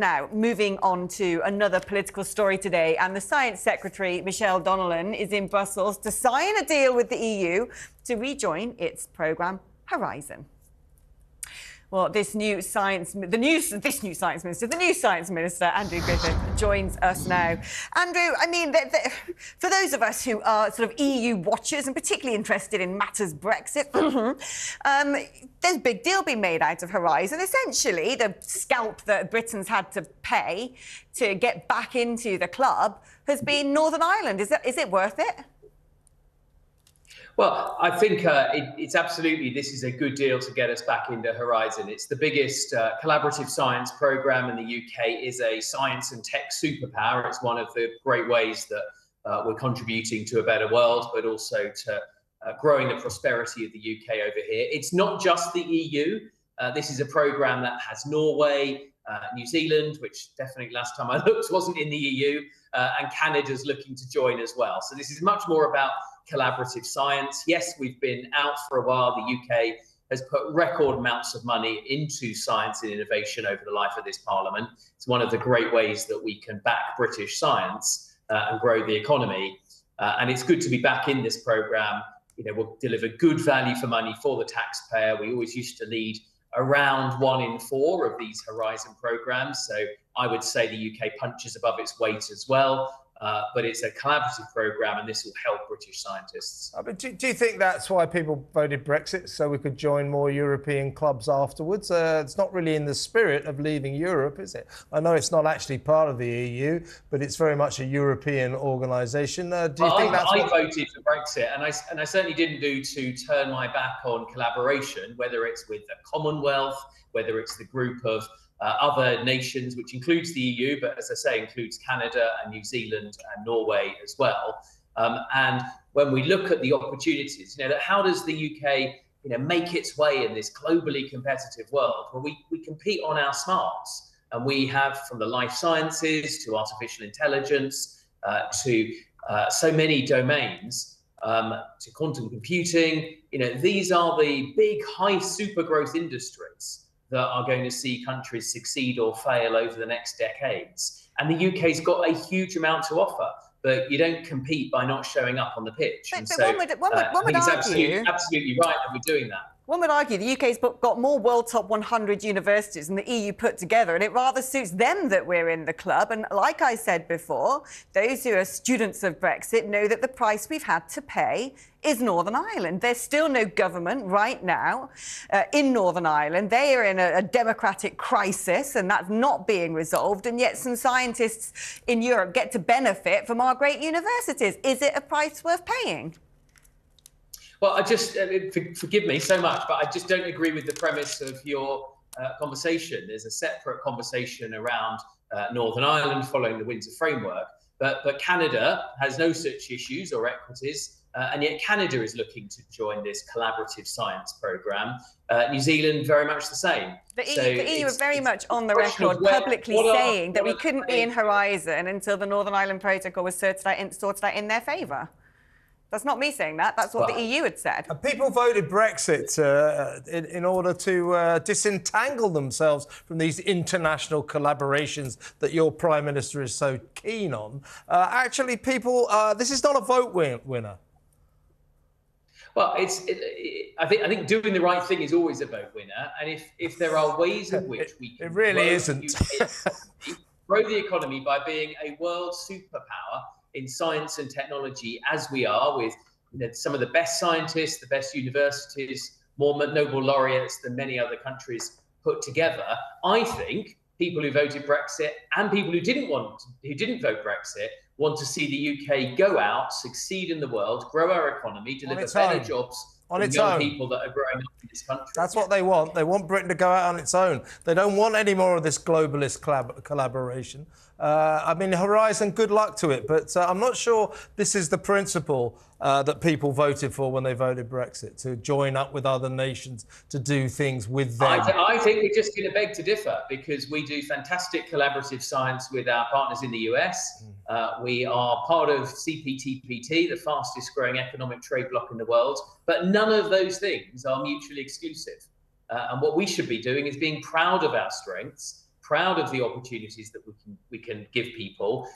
Now, moving on to another political story today, and the Science Secretary, Michelle Donnellan, is in Brussels to sign a deal with the EU to rejoin its programme Horizon. Well, the new Science Minister, Andrew Griffith, joins us now. Andrew, I mean, for those of us who are sort of EU watchers and particularly interested in matters Brexit, there's a big deal being made out of Horizon. Essentially, the scalp that Britain's had to pay to get back into the club has been Northern Ireland. Is it worth it? Well, I think it's absolutely, this is a good deal to get us back into Horizon. It's the biggest collaborative science programme in the UK, is a science and tech superpower. It's one of the great ways that we're contributing to a better world, but also to growing the prosperity of the UK over here. It's not just the EU. This is a programme that has Norway, New Zealand, which definitely last time I looked wasn't in the EU, and Canada's looking to join as well. So this is much more about collaborative science. Yes, we've been out for a while. The UK has put record amounts of money into science and innovation over the life of this parliament. It's one of the great ways that we can back British science and grow the economy. And it's good to be back in this programme. You know, we'll deliver good value for money for the taxpayer. We always used to lead around 1 in 4 of these Horizon programmes. So I would say the UK punches above its weight as well. But it's a collaborative programme, and this will help British scientists. But do you think that's why people voted Brexit, so we could join more European clubs afterwards? It's not really in the spirit of leaving Europe, is it? I know it's not actually part of the EU, but it's very much a European organisation. I voted for Brexit, and I certainly didn't do to turn my back on collaboration, whether it's with the Commonwealth, whether it's the group of other nations, which includes the EU, but as I say, includes Canada and New Zealand and Norway as well. And when we look at the opportunities, how does the UK, make its way in this globally competitive world? Well, we compete on our smarts, and we have, from the life sciences to artificial intelligence to so many domains, to quantum computing. These are the big, high super growth industries that are going to see countries succeed or fail over the next decades. And the UK's got a huge amount to offer, but you don't compete by not showing up on the pitch. But one would argue, absolutely right that we're doing that. One would argue the UK's got more world top 100 universities than the EU put together, and it rather suits them that we're in the club. And like I said before, those who are students of Brexit know that the price we've had to pay is Northern Ireland. There's still no government right now in Northern Ireland. They are in a democratic crisis, and that's not being resolved. And yet some scientists in Europe get to benefit from our great universities. Is it a price worth paying? Well, I just, forgive me so much, but I just don't agree with the premise of your conversation. There's a separate conversation around Northern Ireland following the Windsor Framework, but Canada has no such issues or equities, and yet Canada is looking to join this collaborative science programme. New Zealand, very much the same. The EU are very much on the record publicly saying that we couldn't be in Horizon until the Northern Ireland Protocol was sorted out in their favour. That's not me saying that. That's what the EU had said. People voted Brexit in order to disentangle themselves from these international collaborations that your Prime Minister is so keen on. Actually, this is not a vote winner. Well, I think doing the right thing is always a vote winner. And if there are ways in which we can grow the economy by being a world superpower in science and technology, as we are, with some of the best scientists, the best universities, more Nobel laureates than many other countries put together, I think people who voted Brexit and people who didn't vote Brexit want to see the UK go out, succeed in the world, grow our economy, deliver better jobs for young people that are growing up in this country. That's what they want. They want Britain to go out on its own. They don't want any more of this globalist collaboration. I mean, Horizon, good luck to it, but I'm not sure this is the principle that people voted for when they voted Brexit, to join up with other nations to do things with them. I think we're just going to beg to differ, because we do fantastic collaborative science with our partners in the US. We are part of CPTPP, the fastest growing economic trade bloc in the world, but none of those things are mutually exclusive. And what we should be doing is being proud of our strengths, proud of the opportunities that we can give people,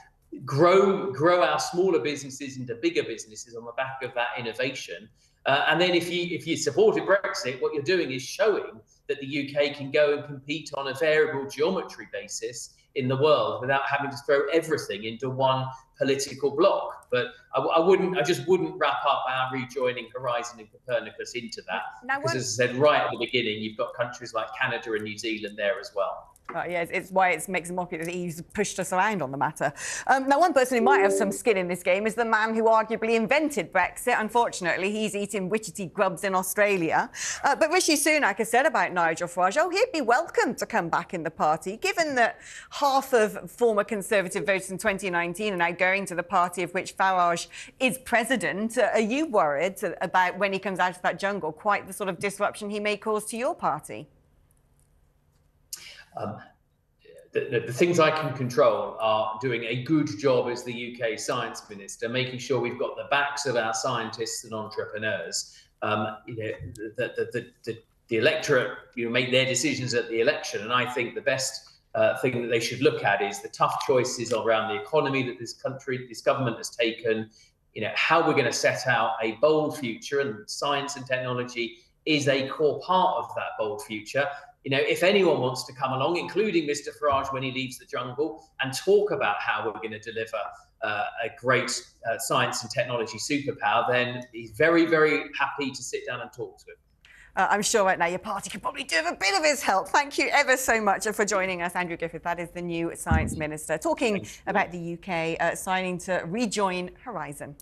grow our smaller businesses into bigger businesses on the back of that innovation. And then if you supported Brexit, what you're doing is showing that the UK can go and compete on a variable geometry basis in the world without having to throw everything into one political bloc. But I just wouldn't wrap up our rejoining Horizon and Copernicus into that. Because as I said right at the beginning, you've got countries like Canada and New Zealand there as well. Yeah, it's why it makes a mockery that the EU's pushed us around on the matter. Now, one person who might have some skin in this game is the man who arguably invented Brexit. Unfortunately, he's eating witchetty grubs in Australia. But Rishi Sunak has said about Nigel Farage, he'd be welcome to come back in the party, given that half of former Conservative voters in 2019 are now going to the party of which Farage is president. Are you worried about, when he comes out of that jungle, quite the sort of disruption he may cause to your party? The things I can control are doing a good job as the UK Science Minister, making sure we've got the backs of our scientists and entrepreneurs. The electorate make their decisions at the election, and I think the best thing that they should look at is the tough choices around the economy that this government has taken. How we're going to set out a bold future, and science and technology is a core part of that bold future. If anyone wants to come along, including Mr. Farage when he leaves the jungle, and talk about how we're going to deliver a great science and technology superpower, then he's very, very happy to sit down and talk to him. I'm sure right now your party could probably do with a bit of his help. Thank you ever so much for joining us, Andrew Griffith. That is the new Science Minister, talking about the UK signing to rejoin Horizon.